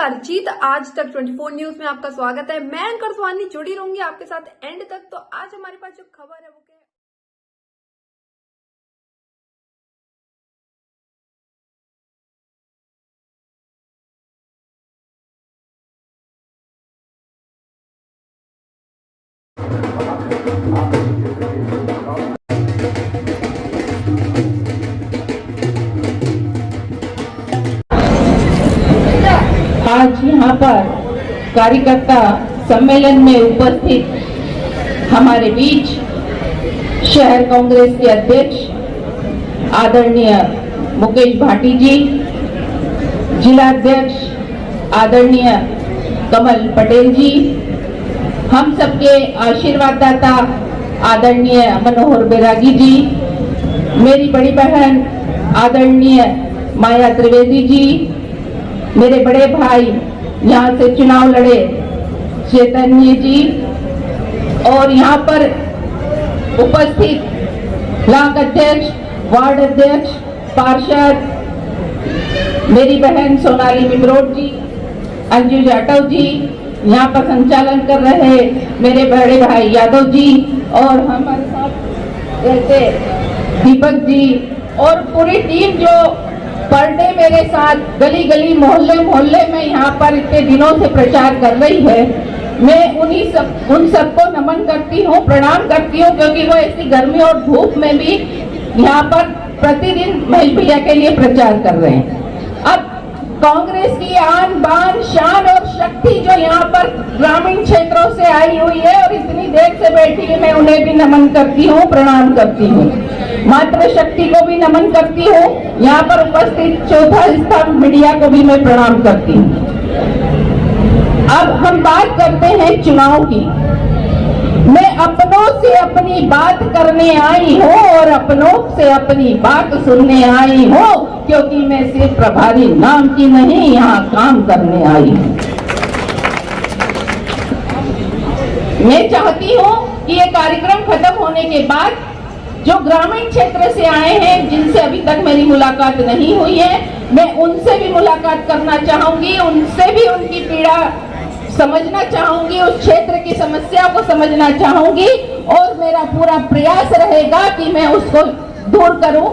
नमस्कार जीत आज तक 24 न्यूज में आपका स्वागत है। मैं एंकर स्वानी जुड़ी रहूंगी आपके साथ एंड तक। तो आज हमारे पास जो खबर है वो क्या है? आज यहाँ पर कार्यकर्ता सम्मेलन में उपस्थित हमारे बीच शहर कांग्रेस के अध्यक्ष आदरणीय मुकेश भाटी जी, जिला अध्यक्ष आदरणीय कमल पटेल जी, हम सबके आशीर्वाददाता आदरणीय मनोहर बैरागी जी, मेरी बड़ी बहन आदरणीय माया त्रिवेदी जी, मेरे बड़े भाई यहाँ से चुनाव लड़े चैतन्य जी, और यहाँ पर उपस्थित ब्लॉक अध्यक्ष, वार्ड अध्यक्ष, पार्षद, मेरी बहन सोनाली मिमरोड जी, अंजू जाटव जी, यहाँ पर संचालन कर रहे मेरे बड़े भाई यादव जी, और हमारे साथ रहते दीपक जी, और पूरी टीम जो पर डे मेरे साथ गली गली मोहल्ले मोहल्ले में यहाँ पर इतने दिनों से प्रचार कर रही है। मैं उन सबको नमन करती हूँ, प्रणाम करती हूँ, क्योंकि वो ऐसी गर्मी और धूप में भी यहाँ पर प्रतिदिन महेश भैया के लिए प्रचार कर रहे हैं। अब कांग्रेस की आन बान शान और शक्ति जो यहाँ पर ग्रामीण क्षेत्रों से आई हुई है और इतनी देर से बैठी है, मैं उन्हें भी नमन करती हूँ, प्रणाम करती हूँ। मातृ शक्ति को भी नमन करती हूँ। यहाँ पर उपस्थित चौथा स्तंभ मीडिया को भी मैं प्रणाम करती हूँ। अब हम बात करते हैं चुनाव की। मैं अपनों से अपनी बात करने आई हूँ और अपनों से अपनी बात सुनने आई हूँ, क्योंकि मैं सिर्फ प्रभारी नाम की नहीं, यहाँ काम करने आई हूँ। मैं चाहती हूँ कि ये कार्यक्रम खत्म होने के बाद जो ग्रामीण क्षेत्र से आए हैं, जिनसे अभी तक मेरी मुलाकात नहीं हुई है, मैं उनसे भी मुलाकात करना चाहूंगी, उनसे भी उनकी पीड़ा समझना चाहूंगी, उस क्षेत्र की समस्या को समझना चाहूंगी, और मेरा पूरा प्रयास रहेगा कि मैं उसको दूर करूं।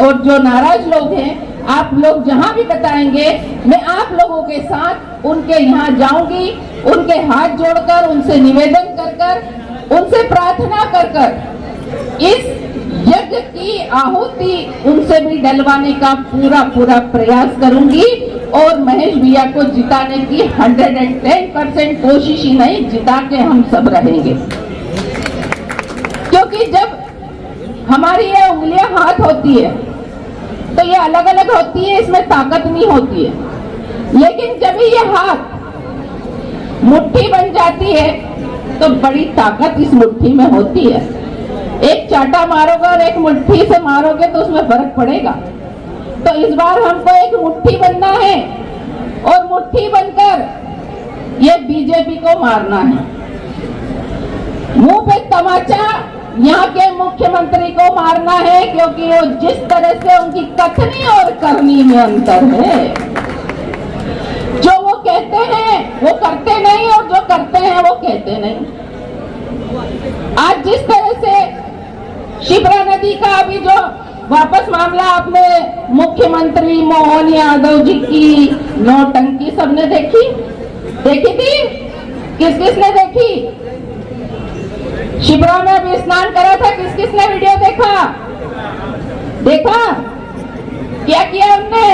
और जो नाराज लोग हैं, आप लोग जहां भी बताएंगे, मैं आप लोगों के साथ उनके यहाँ जाऊंगी, उनके हाथ जोड़कर, उनसे निवेदन कर कर, उनसे प्रार्थना कर कर इस यज्ञ की आहुति उनसे भी डलवाने का पूरा प्रयास करूंगी, और महेश भैया को जिताने की 110% कोशिश ही नहीं, जिता के हम सब रहेंगे। क्योंकि जब हमारी ये उंगलियां हाथ होती है तो ये अलग अलग होती है, इसमें ताकत नहीं होती है, लेकिन जब ये हाथ मुट्ठी बन जाती है तो बड़ी ताकत इस मुट्ठी में होती है। एक चाटा मारोगे और एक मुट्ठी से मारोगे तो उसमें फर्क पड़ेगा। तो इस बार हमको एक मुट्ठी बनना है, और मुट्ठी बनकर ये बीजेपी को मारना है। मुंह पे तमाचा यहाँ के मुख्यमंत्री को मारना है, क्योंकि वो जिस तरह से उनकी कथनी और करनी में अंतर है। जो वो कहते हैं वो करते नहीं, और जो करते हैं वो कहते नहीं। आज जिस तरह से शिप्रा नदी का अभी जो वापस मामला आपने मुख्यमंत्री मोहन यादव जी की नौटंकी सबने देखी थी? किस किसने देखी? शिप्रा में अभी स्नान करा था, किस किसने वीडियो देखा? क्या किया उनने?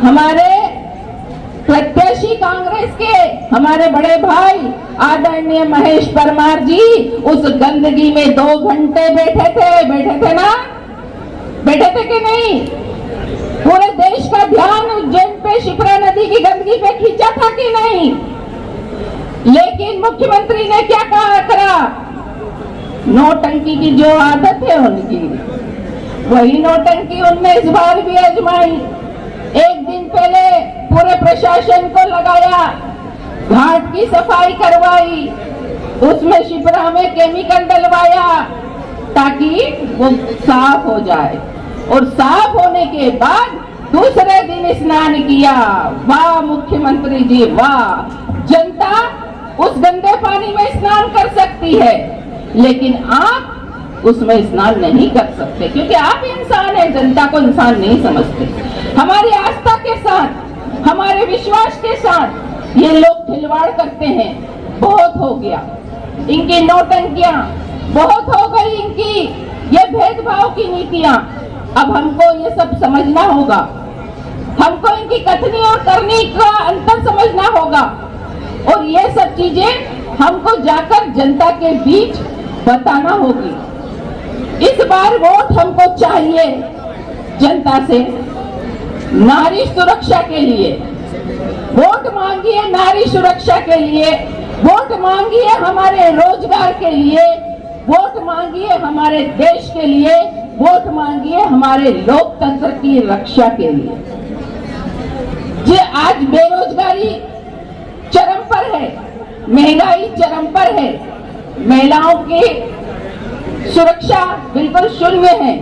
हमारे प्रत्याशी कांग्रेस के हमारे बड़े भाई आदरणीय महेश परमार जी उस गंदगी में 2 घंटे बैठे थे ना? बैठे थे कि नहीं? पूरे देश का ध्यान उज्जैन पे शिप्रा नदी की गंदगी पे खींचा था कि नहीं? लेकिन मुख्यमंत्री ने क्या करा? नौटंकी की जो आदत है उनकी, वही नौटंकी उनने इस बार भी आजमाई। एक दिन पहले पूरे प्रशासन को लगाया, घाट की सफाई करवाई, उसमें शिप्रा में केमिकल डलवाया ताकि वो साफ हो जाए, और साफ होने के बाद दूसरे दिन स्नान किया। वाह मुख्यमंत्री जी वाह। जनता उस गंदे पानी में स्नान कर सकती है, लेकिन आप उसमें स्नान नहीं कर सकते, क्योंकि आप इंसान हैं, जनता को इंसान नहीं समझते। हमारी आस्था के साथ, हमारे विश्वास के साथ ये लोग खिलवाड़ करते हैं। बहुत हो गया इनकी नौटंकियां, बहुत हो गई इनकी ये भेदभाव की नीतियां। अब हमको ये सब समझना होगा, हमको इनकी कथनी और करनी का अंतर समझना होगा, और ये सब चीजें हमको जाकर जनता के बीच बताना होगी। इस बार वोट हमको चाहिए जनता से नारी सुरक्षा के लिए। वोट मांगिए नारी सुरक्षा के लिए, वोट मांगिए हमारे रोजगार के लिए, वोट मांगिए हमारे देश के लिए, वोट मांगिए हमारे लोकतंत्र की रक्षा के लिए। ये आज बेरोजगारी चरम पर है, महंगाई चरम पर है, महिलाओं की सुरक्षा बिल्कुल शून्य है।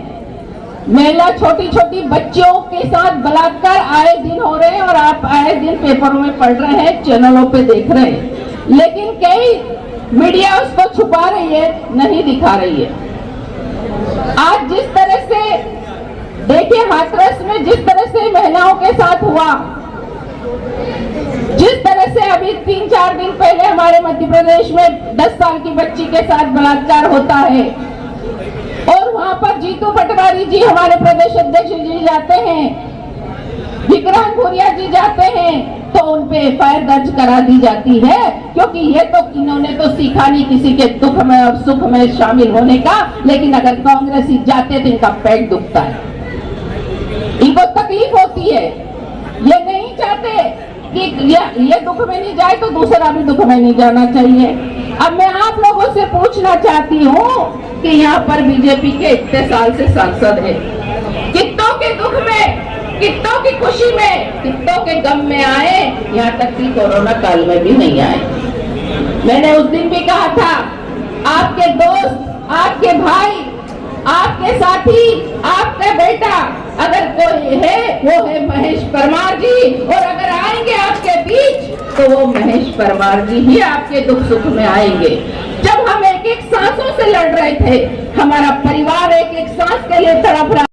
महिला छोटी छोटी बच्चियों के साथ बलात्कार आए दिन हो रहे हैं, और आप आए दिन पेपरों में पढ़ रहे हैं, चैनलों पे देख रहे हैं, लेकिन कई मीडिया उसको छुपा रही है, नहीं दिखा रही है। आज जिस तरह से देखिए हाथरस में जिस तरह से महिलाओं के साथ हुआ, जिस तरह से अभी 3-4 दिन पहले हमारे मध्य प्रदेश में 10 साल की बच्ची के साथ बलात्कार होता है, और वहां पर जीतू पटवारी जी हमारे प्रदेश अध्यक्ष जी जाते हैं, विक्रांत भूरिया जी जाते हैं, तो उन पे एफआईआर दर्ज करा दी जाती है, क्योंकि ये तो इन्होंने तो सीखा नहीं किसी के दुख में और सुख में शामिल होने का। लेकिन अगर कांग्रेसी जाते तो इनका पेट दुखता है, इनको तकलीफ होती है, ये नहीं चाहते कि ये दुख में नहीं जाए तो दूसरा भी दुख में नहीं जाना चाहिए। अब मैं आप लोगों से पूछना चाहती हूँ कि यहाँ पर बीजेपी के इतने साल से सांसद है, कितनों के दुख में, कितनों की खुशी में, कितनों के गम में आए, यहाँ तक कि कोरोना काल में भी नहीं आए। मैंने उस दिन भी कहा था, आपके दोस्त, आपके भाई, आपके साथी, आपका बेटा अगर कोई है वो है महेश परमार जी, और अगर आएंगे आपके बीच तो वो महेश परमार जी ही आपके दुख सुख में आएंगे। जब हम एक एक सांसों से लड़ रहे थे, हमारा परिवार एक एक सांस के लिए तड़प रहा।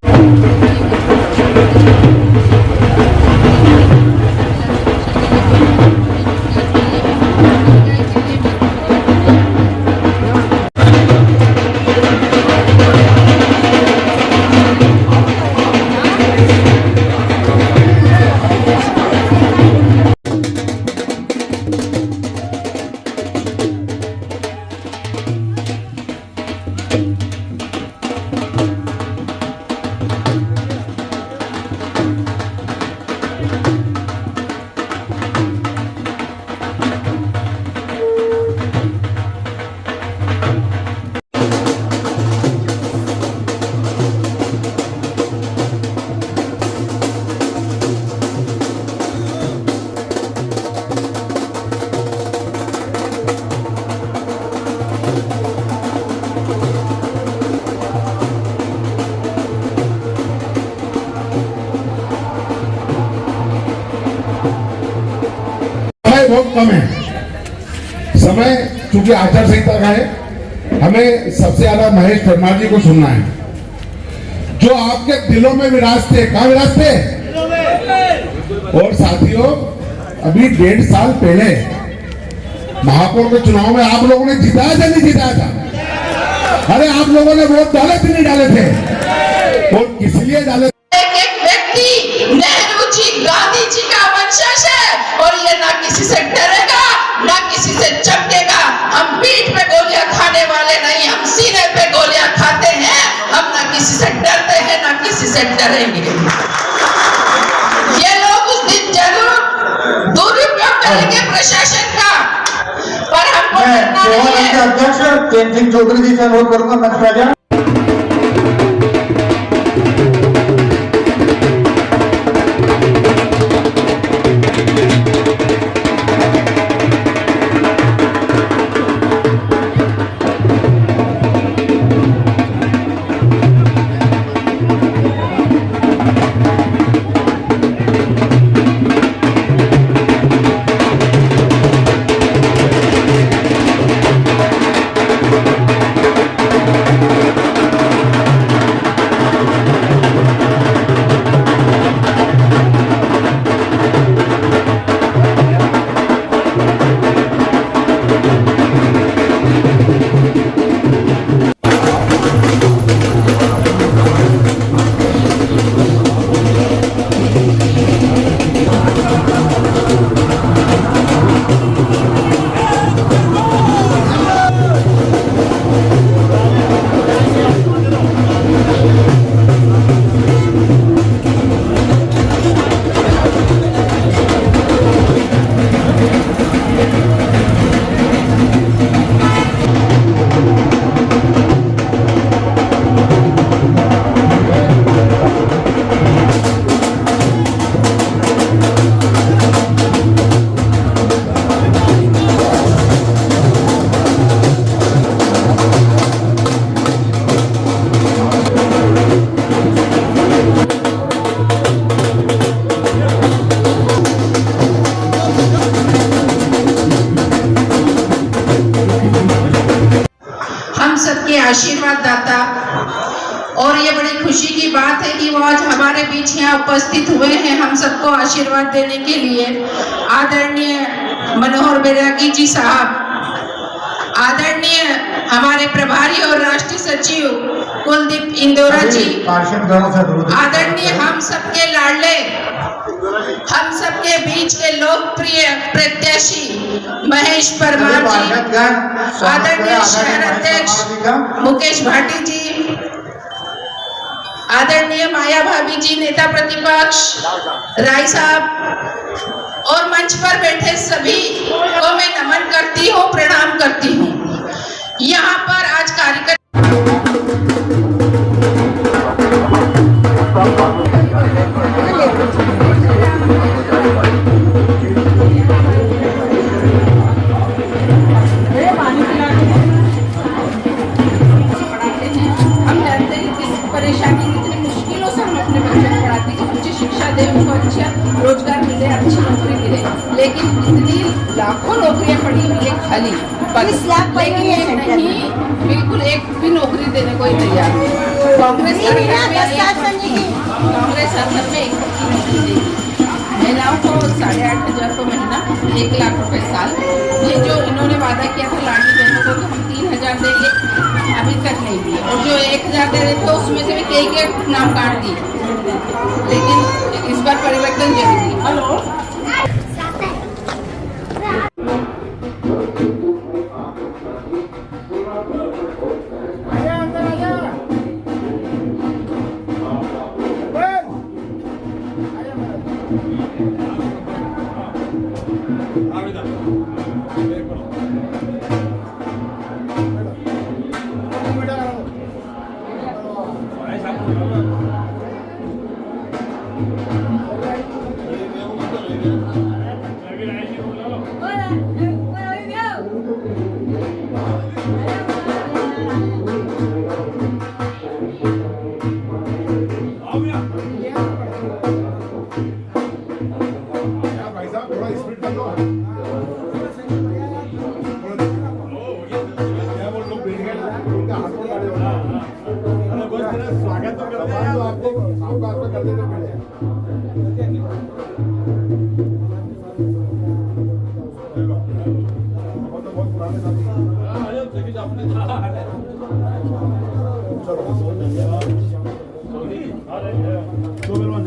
बहुत कम है समय, चूंकि आचार संहिता का है, हमें सबसे ज्यादा महेश परमार जी को सुनना है, जो आपके दिलों में विराजते। कहाँ विराजते? और साथियों, अभी 1.5 साल पहले महापौर के चुनाव में आप लोगों ने जिताया या नहीं जिताया था? अरे आप लोगों ने वोट डाले थे नहीं डाले थे? और किस लिए डाले? एक व्यक्ति नेहरू जी, गांधी जी का वंशज है, और ये ना किसी से डरेगा ना किसी से चमकेगा। हम पीठ पे गोलियां खाने वाले नहीं, हम सीने पे गोलियां खाते हैं। हम ना किसी से डरते हैं ना किसी से डरेंगे। ये लोग उस दिन जरूर दुरुपयोग करेंगे प्रशासन का, पर हमको डरना नहीं है। अध्यक्ष चैन सिंह चौधरी जी से अनुरोध करूंगा मंच पे आ जाए। आशीर्वाद दाता। और ये बड़ी खुशी की बात है कि वो आज हमारे बीच यहाँ उपस्थित हुए हैं हम सबको आशीर्वाद देने के लिए। आदरणीय मनोहर बैरागी जी साहब, आदरणीय हमारे प्रभारी और राष्ट्रीय सचिव कुलदीप इंदौरा जी, आदरणीय हम सबके लाडले, हम सबके बीच के लोकप्रिय प्रत्याशी महेश परमार जी, आदरणीय शहर अध्यक्ष मुकेश भाटी जी, आदरणीय माया भाभी जी नेता प्रतिपक्ष राय साहब, और मंच पर बैठे सभी को मैं नमन करती हूँ, प्रणाम करती हूँ। यहाँ पर आज कार्यक्रम परेशानी कितनी मुश्किलों से हम अपने बच्चों को पढ़ाते हैं कि उच्च शिक्षा दे, उनको अच्छा रोजगार मिले, अच्छी नौकरी मिले, लेकिन इतनी लाखों नौकरियां पड़ी हुई है खाली, लेकिन ये नहीं, बिल्कुल एक भी नौकरी देने को ही तैयार नहीं। कांग्रेस सरकार में एक नौकरी देगी, महिलाओं को 8,500 को महीना, 1 लाख रुपए साल। ये जो इन्होंने वादा किया था लाडली बहनों को तो हम 3,000 देंगे, अभी तक नहीं दिए, और जो 1,000 दे रहे थे उसमें से भी कई के नाम काट दिए, लेकिन इस बार परिवर्तन जरूरी है। हेलो, स्वागत तो करते हैं आपको कर देना पड़ेगा। बहुत पुराने साथी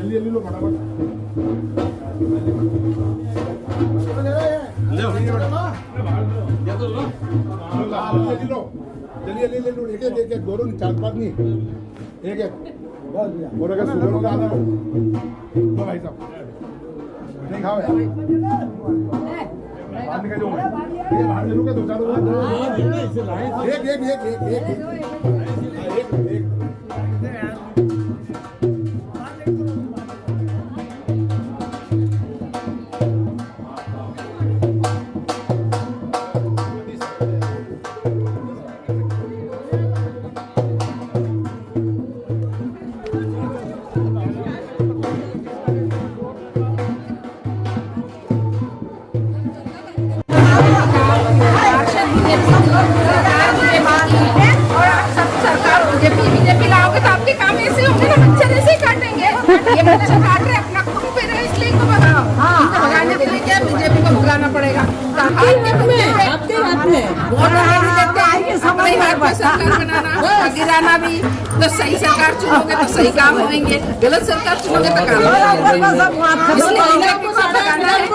जल्दी लो फटाफट चलिए ले लो, एक दोनों 4-5 नहीं, एक और अगर सुगर का आना तो भाई साहब नहीं खाओ यार, बाहर निकल जाओ, ये बाहर ले लूंगा 2-4 एक बीजेपी लाओगे तो आपके काम ऐसे होंगे ना, मच्छर ऐसे ही काटेंगे। ये मच्छर काट रहे अपना खुद पे रहे, इसलिए इनको भगाओ। इनको भगाने के लिए क्या बीजेपी को भगाना पड़ेगा? आपके हाथ में वोट अपने हाथ में सरकार बनाना, गिराना भी। तो सही सरकार चुनोगे तो सही काम होंगे, गलत सरकार चुनोगे तो काम होंगे। इसलिए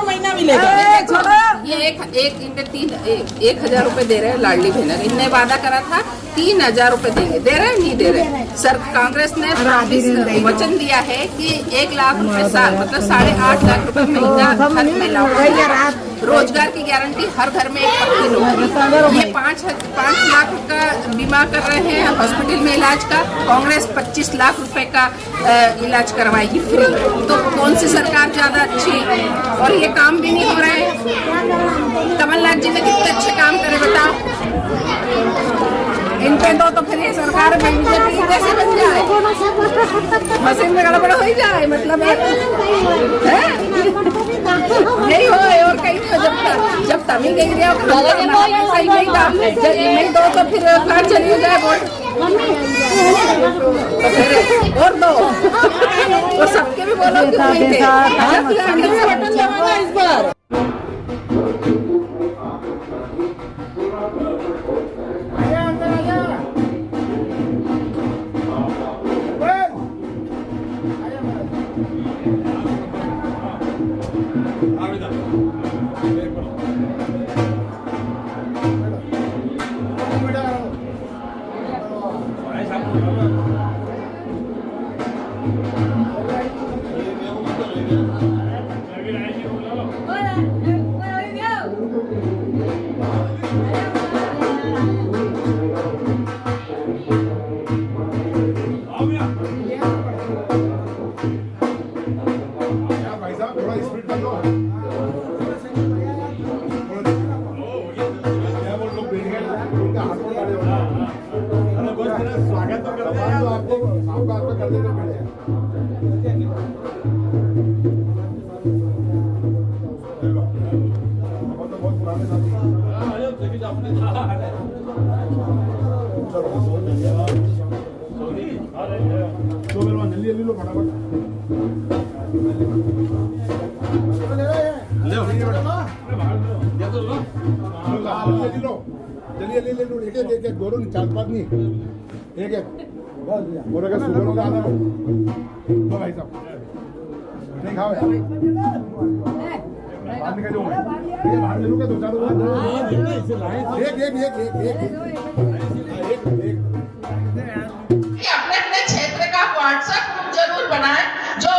महीना मिलेगा। ये एक 1,000 रुपए दे रहे हैं लाडली बहन, इनने वादा करा था 3,000 रुपए देंगे, दे रहे नहीं दे रहे। सर कांग्रेस ने वचन दिया है कि 1 लाख रुपए साल, मतलब 8.5 लाख रुपए महीना हर महिलाओं को, रोजगार की गारंटी, हर घर में एक पक्की नौकरी। ये 5 लाख का बीमा कर रहे हैं हॉस्पिटल में इलाज का, कांग्रेस 25 लाख रुपए का इलाज करवाएगी फ्री। तो कौन सी सरकार ज्यादा अच्छी? और ये काम भी नहीं हो रहा है। कमलनाथ जी ने कितने अच्छे काम करे बताओ, इन पे तो फिर ये सरकार बीजेपी कैसे बन जाए, मशीन में गड़बड़ हो ही जाए, मतलब यही हो और कहीं नहीं हो। जब तभी देख रहे हो कि हम लोग ना सही नहीं था, जब नहीं दो तो फिर कार चली जाए वोट तो फिर और दो और सबके भी बोलो क्यों नहीं थे बटन दबाना इस बार। भाई साहब थोड़ा स्पीड कर लो। वो लोग बैठ गए उनका हाथ में डाले स्वागत तो करते हैं आपको आपका कर देते पहले। बहुत पुराने साथी जल्दी लो फटाफट जल्दी लो एक एक दोनों 4-5 नहीं एक और अगर सुबह का आना तो भाई साहब नहीं खाओ यार बाहर निकल जाओ ये बाहर ले लूंगा 2-4 एक अपने अपने क्षेत्र का व्हाट्सएप ग्रुप जरूर बनाएं। जो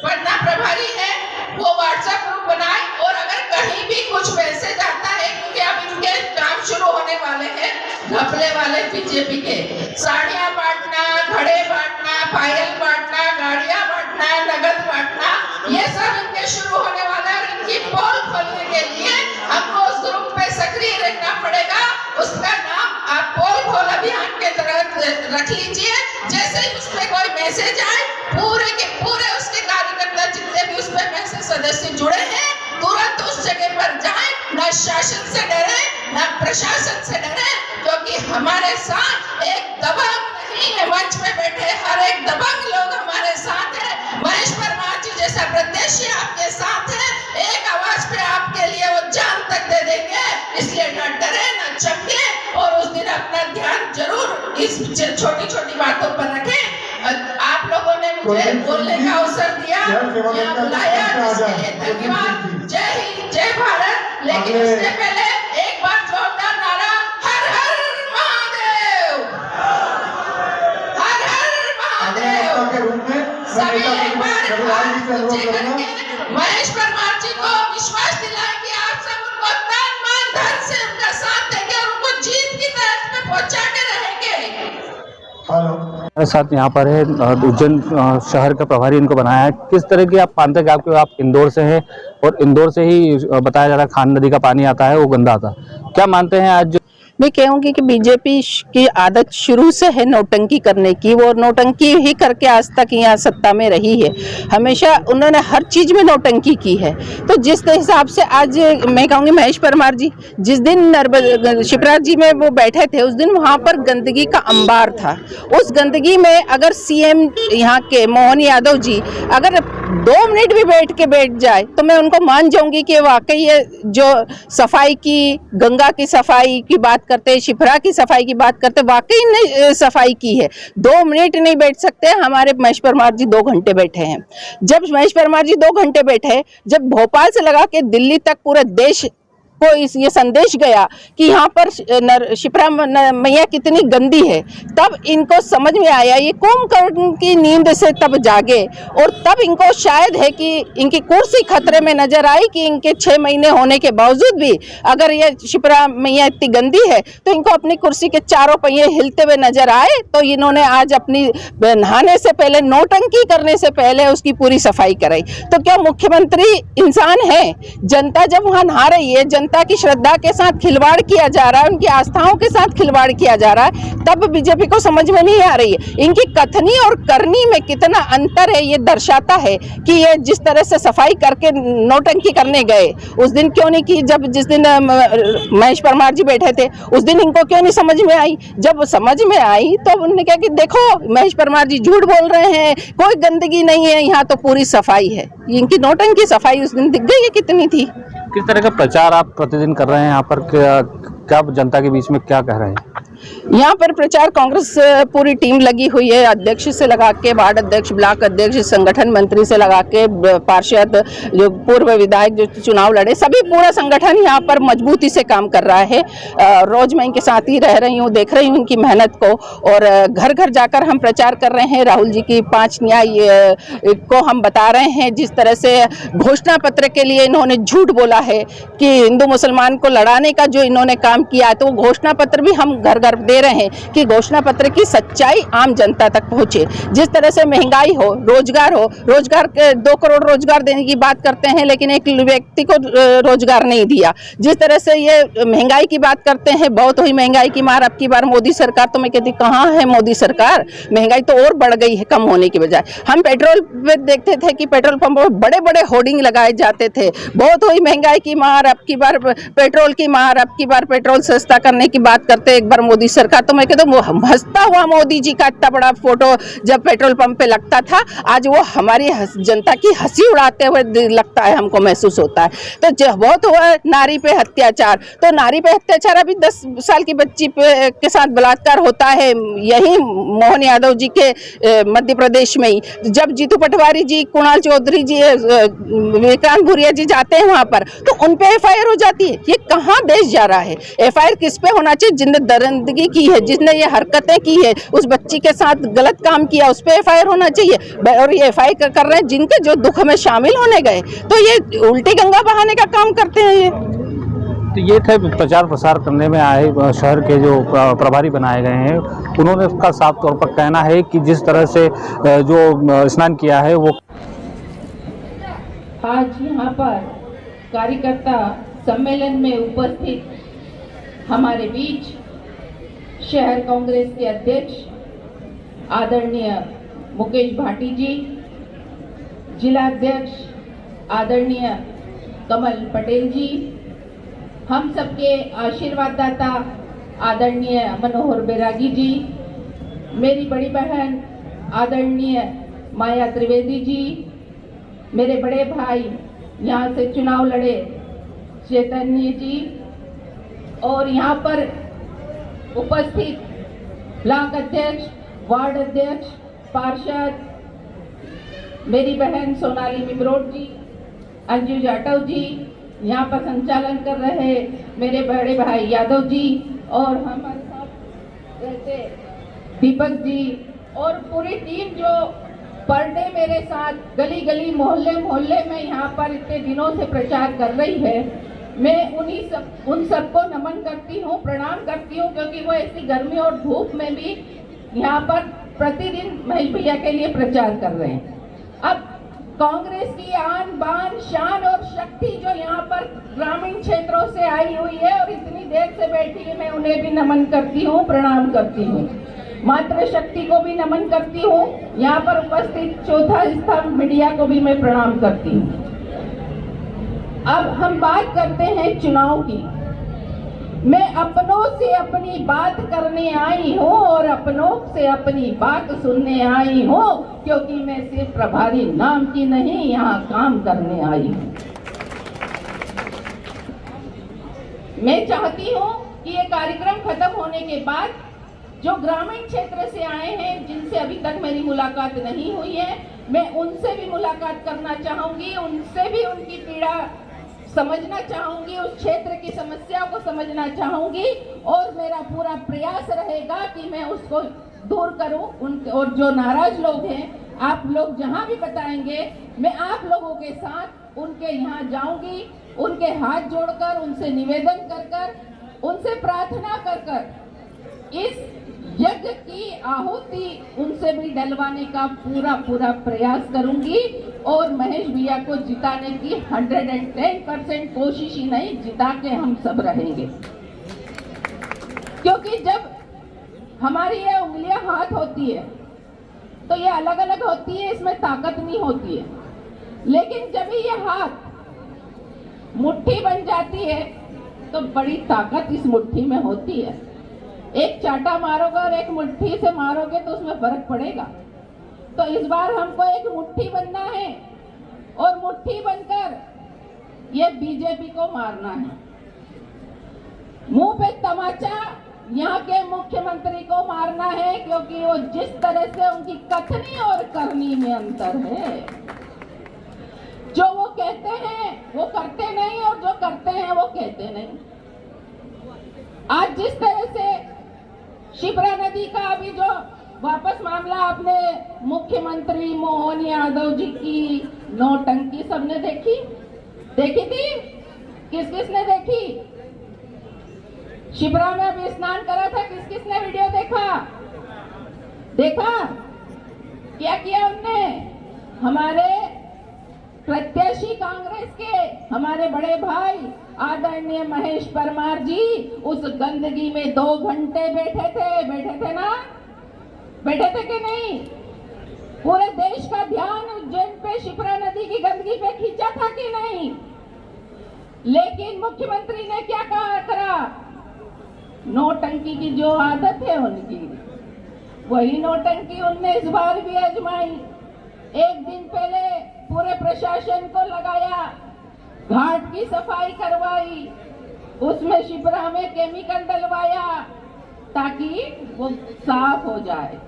पटना प्रभारी है वो व्हाट्सएप ग्रुप बनाए और अगर कहीं भी कुछ मैसेज आता है, क्योंकि अब इनके काम शुरू होने वाले हैं घपले वाले बीजेपी के, साड़ियां बांटना, घड़े बांटना, पायल बांटना, गाड़ियां बांटना, नगद बांटना, ये सब इनके शुरू होने वाला है। इनकी पोल खोलने के लिए हमको उस ग्रुप पे सक्रिय रहना पड़ेगा। उसका नाम आप पोल खोल अभियान के तहत रख लीजिए। जैसे ही उसमें कोई मैसेज आए पूरे के पूरे उसके कार्यकर्ता जितने भी उसमें मैसेज सदस्य जुड़े हैं तुरंत उस जगह पर जाएं। न शासन से डरे न प्रशासन से डरे, क्योंकि हमारे साथ एक दबंग नहीं है। मंच में बैठे हर एक दबंग लोग हमारे साथ है। महेश परमार जी जैसा प्रत्याशी आपके साथ है। एक आवाज पे आपके लिए वो जान तक दे देंगे, इसलिए न डरे न चमके और उस दिन अपना ध्यान जरूर इस छोटी छोटी बातों पर रखें। आप लोगों ने मुझे बोलने का अवसर दिया, बुलाया, इसके लिए धन्यवाद। जय हिंद, जय भारत। लेकिन उससे पहले एक बार जोरदार नारा, हर हर महादेव, हर हर महादेव। सभी एक बार महेश परमार जी को विश्वास दिलाएं कि आप सब उनको तन मन धन से उनका साथ देंगे और उनको जीत की तरफ में पहुंचा के रहेंगे। हेलो, साथ यहाँ पर है उज्जैन शहर का प्रभारी इनको बनाया है। किस तरह की आप मानते हैं कि आप इंदौर से हैं और इंदौर से ही बताया जा रहा है खान नदी का पानी आता है वो गंदा आता है, क्या मानते हैं आज? मैं कहूँगी कि बीजेपी की आदत शुरू से है नौटंकी करने की। वो नौटंकी ही करके आज तक यहाँ सत्ता में रही है। हमेशा उन्होंने हर चीज़ में नौटंकी की है। तो जिस हिसाब से आज मैं कहूँगी महेश परमार जी जिस दिन शिवराज जी में वो बैठे थे उस दिन वहाँ पर गंदगी का अंबार था। उस गंदगी में अगर सीएम यहाँ के मोहन यादव जी अगर 2 मिनट भी बैठ जाए तो मैं उनको मान जाऊंगी कि वाकई ये जो सफाई की, गंगा की सफाई की बात करते हैं, शिप्रा की सफाई की बात करते, वाकई ने सफाई की है। 2 मिनट नहीं बैठ सकते। हमारे महेश परमार जी 2 घंटे बैठे हैं। जब महेश परमार जी 2 घंटे बैठे, जब भोपाल से लगा के दिल्ली तक पूरे देश को ये संदेश गया कि यहाँ पर शिप्रा मैया कितनी गंदी है, तब इनको समझ में आया, ये कुंभकर्ण की नींद से तब जागे और तब इनको शायद है कि इनकी कुर्सी खतरे में नजर आई कि इनके 6 महीने होने के बावजूद भी अगर ये शिप्रा मैया इतनी गंदी है तो इनको अपनी कुर्सी के चारों पहिए हिलते हुए नजर आए। तो इन्होंने आज अपनी नहाने से पहले, नौटंकी करने से पहले उसकी पूरी सफाई कराई। तो क्या मुख्यमंत्री इंसान है? जनता जब वहाँ नहा रही है, जनता जनता की श्रद्धा के साथ खिलवाड़ किया जा रहा है, उनकी आस्थाओं के साथ खिलवाड़ किया जा रहा है, तब बीजेपी को समझ में नहीं आ रही है। इनकी कथनी और करनी में कितना अंतर है ये दर्शाता है कि ये जिस तरह से सफाई करके नौटंकी करने गए उस दिन क्यों नहीं की, जब जिस दिन महेश परमार जी बैठे थे उस दिन इनको क्यों नहीं समझ में आई। जब समझ में आई तो उन्होंने कहा कि देखो महेश परमार जी झूठ बोल रहे हैं, कोई गंदगी नहीं है, यहाँ तो पूरी सफाई है। इनकी नौटंकी सफाई उस दिन दिख गई है कितनी थी। किस तरह का प्रचार आप प्रतिदिन कर रहे हैं यहाँ पर, क्या जनता के बीच में क्या कह रहे हैं? यहाँ पर प्रचार कांग्रेस पूरी टीम लगी हुई है, अध्यक्ष से लगा के वार्ड अध्यक्ष, ब्लॉक अध्यक्ष, संगठन मंत्री से लगा के पार्षद, जो पूर्व विधायक जो चुनाव लड़े, सभी पूरा संगठन यहाँ पर मजबूती से काम कर रहा है। रोज मैं इनके साथ ही रह रही हूँ, देख रही हूँ इनकी मेहनत को, और घर घर जाकर हम प्रचार कर रहे हैं। राहुल जी की 5 न्याय को हम बता रहे हैं। जिस तरह से घोषणा पत्र के लिए इन्होंने झूठ बोला है कि हिंदू मुसलमान को लड़ाने का जो इन्होंने काम किया, तो घोषणा पत्र भी हम घर घर दे रहे हैं कि घोषणा पत्र की सच्चाई आम जनता तक पहुंचे। जिस तरह से महंगाई हो, रोजगार के 2 करोड़ रोजगार देने की बात करते हैं, लेकिन एक व्यक्ति को रोजगार नहीं दिया। जिस तरह से ये महंगाई की बात करते हैं, बहुत हुई महंगाई की मार अब की बार मोदी सरकार, तो मैं कहती कहाँ है मोदी सरकार, महंगाई तो और बढ़ गई है कम होने की बजाय। हम पेट्रोल पे देखते थे कि पेट्रोल पंप पर बड़े बड़े होर्डिंग लगाए जाते थे, बहुत हुई महंगाई की मार, अब की बार पेट्रोल की मार, अब की बार पेट्रोल सस्ता करने की बात करते एक बार मोदी सरकार, तो मैं कहता हूँ हंसता हुआ मोदी जी का इतना बड़ा फोटो जब पेट्रोल पंप पे लगता था, आज वो हमारी जनता की हंसी उड़ाते हुए लगता है, हमको महसूस होता है। तो बहुत हुआ नारी पे अत्याचार, तो नारी पे अत्याचार अभी 10 साल की बच्ची के साथ बलात्कार होता है, यही मोहन यादव जी के मध्य प्रदेश में ही। जब जीतू पटवारी जी, कुणाल चौधरी जी, विक्रांत भूरिया जी जाते हैं वहां पर, तो उन पे FIR हो जाती है। ये कहाँ देश जा रहा है? FIR किस पे होना चाहिए? जिनने दरिंदगी की है, जिसने ये हरकतें की है, उस बच्ची के साथ गलत काम किया, उस पे FIR होना चाहिए। और ये FIR कर रहे हैं जिनके जो दुख में शामिल होने गए, तो ये उल्टी गंगा बहाने का काम करते हैं ये। तो ये थे प्रचार प्रसार करने में आए शहर के जो प्रभारी बनाए गए हैं, उन्होंने उसका साफ तौर पर कहना है कि जिस तरह से जो स्नान किया है वो आज यहाँ पर कार्यकर्ता सम्मेलन में उपस्थित हमारे बीच शहर कांग्रेस के अध्यक्ष आदरणीय मुकेश भाटी जी, जिला अध्यक्ष आदरणीय कमल पटेल जी, हम सबके आशीर्वाददाता आदरणीय मनोहर बैरागी जी, मेरी बड़ी बहन आदरणीय माया त्रिवेदी जी, मेरे बड़े भाई यहाँ से चुनाव लड़े चैतन्य जी, और यहाँ पर उपस्थित ब्लॉक अध्यक्ष, वार्ड अध्यक्ष, पार्षद, मेरी बहन सोनाली मिमरोड जी, अंजू जाटव जी, यहाँ पर संचालन कर रहे मेरे बड़े भाई यादव जी, और हमारे साथ रहते दीपक जी, और पूरी टीम जो पर डे मेरे साथ गली गली मोहल्ले मोहल्ले में यहाँ पर इतने दिनों से प्रचार कर रही है। मैं उन सबको नमन करती हूँ, प्रणाम करती हूँ, क्योंकि वो ऐसी गर्मी और धूप में भी यहाँ पर प्रतिदिन महेश भैया के लिए प्रचार कर रहे हैं। अब कांग्रेस की आन बान शान और शक्ति जो यहाँ पर ग्रामीण क्षेत्रों से आई हुई है और इतनी देर से बैठी है, मैं उन्हें भी नमन करती हूँ, प्रणाम करती हूँ। मातृ शक्ति को भी नमन करती हूँ, यहाँ पर उपस्थित चौथा स्तंभ मीडिया को भी मैं प्रणाम करती हूँ। अब हम बात करते हैं चुनाव की। मैं अपनों से अपनी बात करने आई हूँ और अपनों से अपनी बात सुनने आई हूँ, क्योंकि मैं सिर्फ प्रभारी नाम की नहीं, यहाँ काम करने आई हूँ। मैं चाहती हूँ कि ये कार्यक्रम खत्म होने के बाद जो ग्रामीण क्षेत्र से आए हैं, जिनसे अभी तक मेरी मुलाकात नहीं हुई है, मैं उनसे भी मुलाकात करना चाहूंगी, उनसे भी उनकी पीड़ा समझना चाहूंगी, उस क्षेत्र की समस्याओं को समझना चाहूंगी, और मेरा पूरा प्रयास रहेगा कि मैं उसको दूर करूं। और जो नाराज लोग हैं, आप लोग जहां भी बताएंगे, मैं आप लोगों के साथ उनके यहाँ जाऊंगी, उनके हाथ जोड़कर, उनसे निवेदन कर कर, उनसे प्रार्थना कर कर इस यज्ञ की आहुति उनसे भी डलवाने का पूरा प्रयास करूंगी। और महेश भैया को जिताने की 110% कोशिश ही नहीं, जिता के हम सब रहेंगे। क्योंकि जब हमारी ये उंगलियां हाथ होती है तो ये अलग अलग होती है, इसमें ताकत नहीं होती है। लेकिन जब ये हाथ मुट्ठी बन जाती है तो बड़ी ताकत इस मुट्ठी में होती है। एक चाटा मारोगे और एक मुट्ठी से मारोगे तो उसमें फर्क पड़ेगा। तो इस बार हमको एक मुट्ठी बनना है और मुट्ठी बनकर ये बीजेपी को मारना है। मुंह पे तमाचा यहाँ के मुख्यमंत्री को मारना है, क्योंकि वो जिस तरह से उनकी कथनी और करनी में अंतर है। जो वो कहते हैं वो करते नहीं, और जो करते हैं वो कहते नहीं। आज जिस तरह से शिप्रा नदी का अभी जो वापस मामला आपने मुख्यमंत्री मोहन यादव जी की नौटंकी सबने देखी थी? किस किसने देखी? शिप्रा में अभी स्नान करा था, किस किसने वीडियो देखा? क्या किया उनने? हमारे प्रत्याशी कांग्रेस के हमारे बड़े भाई आदरणीय महेश परमार जी उस गंदगी में 2 घंटे बैठे थे ना? बैठे थे कि नहीं? पूरे देश का ध्यान उज्जैन पे शिप्रा नदी की गंदगी पे खींचा था कि नहीं? लेकिन मुख्यमंत्री ने क्या करा? नौटंकी की जो आदत है उनकी, वही नौटंकी उनने इस बार भी आजमाई। एक दिन पहले पूरे प्रशासन को लगाया, घाट की सफाई करवाई, उसमें शिप्रा में केमिकल डलवाया ताकि वो साफ हो जाए,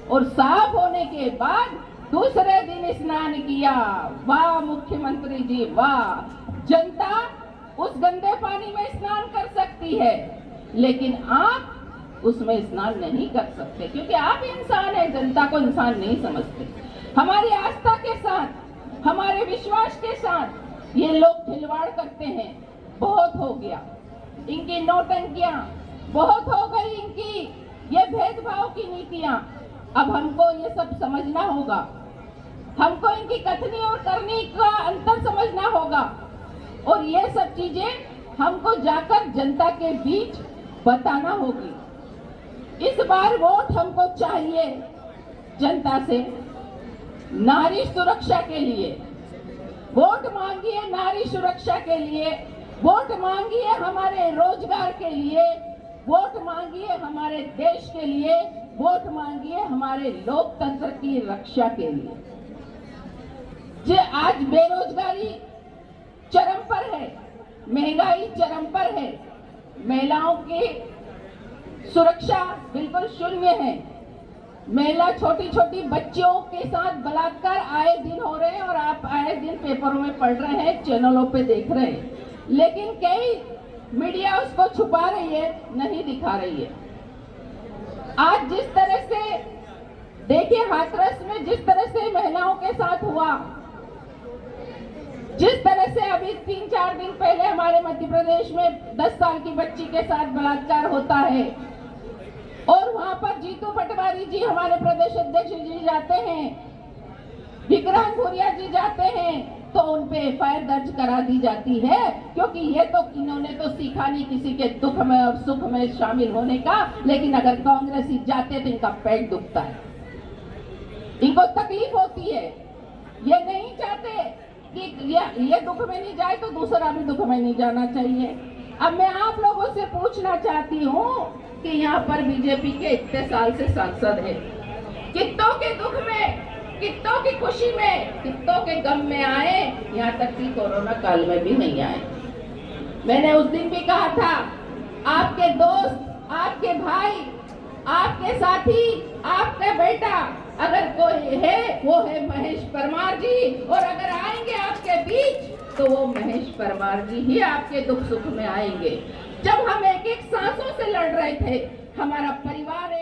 और साफ होने के बाद दूसरे दिन स्नान किया। वाह मुख्यमंत्री जी वाह! जनता उस गंदे पानी में स्नान कर सकती है, लेकिन आप उसमें स्नान नहीं कर सकते, क्योंकि आप इंसान हैं, जनता को इंसान नहीं समझते। हमारी आस्था के साथ, हमारे विश्वास के साथ ये लोग खिलवाड़ करते हैं। बहुत हो गया इनकी नौटंकियां, बहुत हो गई इनकी ये भेदभाव की नीतियां। अब हमको ये सब समझना होगा, हमको इनकी कथनी और करनी का अंतर समझना होगा, और ये सब चीजें हमको जाकर जनता के बीच बताना होगी। इस बार वोट हमको चाहिए जनता से नारी सुरक्षा के लिए। वोट मांगिए नारी सुरक्षा के लिए, वोट मांगिए हमारे रोजगार के लिए, वोट मांगिए हमारे देश के लिए, वोट मांगिए हमारे लोकतंत्र की रक्षा के लिए। जो आज बेरोजगारी चरम पर है, महंगाई चरम पर है, महिलाओं की सुरक्षा बिल्कुल शून्य है। महिला छोटी छोटी बच्चियों के साथ बलात्कार आए दिन हो रहे हैं, और आप आए दिन पेपरों में पढ़ रहे हैं, चैनलों पे देख रहे हैं, लेकिन कई मीडिया उसको छुपा रही है, नहीं दिखा रही है। आज जिस तरह से देखिए हाथरस में जिस तरह से महिलाओं के साथ हुआ, जिस तरह से अभी 3-4 दिन पहले हमारे मध्य प्रदेश में 10 साल की बच्ची के साथ बलात्कार होता है, और वहां पर जीतू पटवारी जी हमारे प्रदेश अध्यक्ष जी जाते हैं, विक्रांत भूरिया जी जाते हैं, तो उन पे एफआईआर दर्ज करा दी जाती है, क्योंकि ये तो इन्होंने तो सीखा नहीं किसी के दुख में और सुख में शामिल होने का। लेकिन अगर कांग्रेसी जाते तो इनका पेट दुखता है, इनको तकलीफ होती है, ये नहीं चाहते कि ये दुख में नहीं जाए तो दूसरा भी दुख में नहीं जाना चाहिए। अब मैं आप लोगों से पूछना चाहती हूँ कि यहाँ पर बीजेपी के इतने साल से सांसद है, कितनों के दुख में, कितनों की खुशी में, कितनों के गम में आए, यहाँ तक कि कोरोना काल में भी नहीं आए। मैंने उस दिन भी कहा था, आपके दोस्त, आपके भाई, आपके साथी, आपका बेटा अगर कोई है वो है महेश परमार जी, और अगर आएंगे आपके बीच तो वो महेश परमार जी ही आपके दुख सुख में आएंगे। जब हम एक एक सांसों से लड़ रहे थे, हमारा परिवार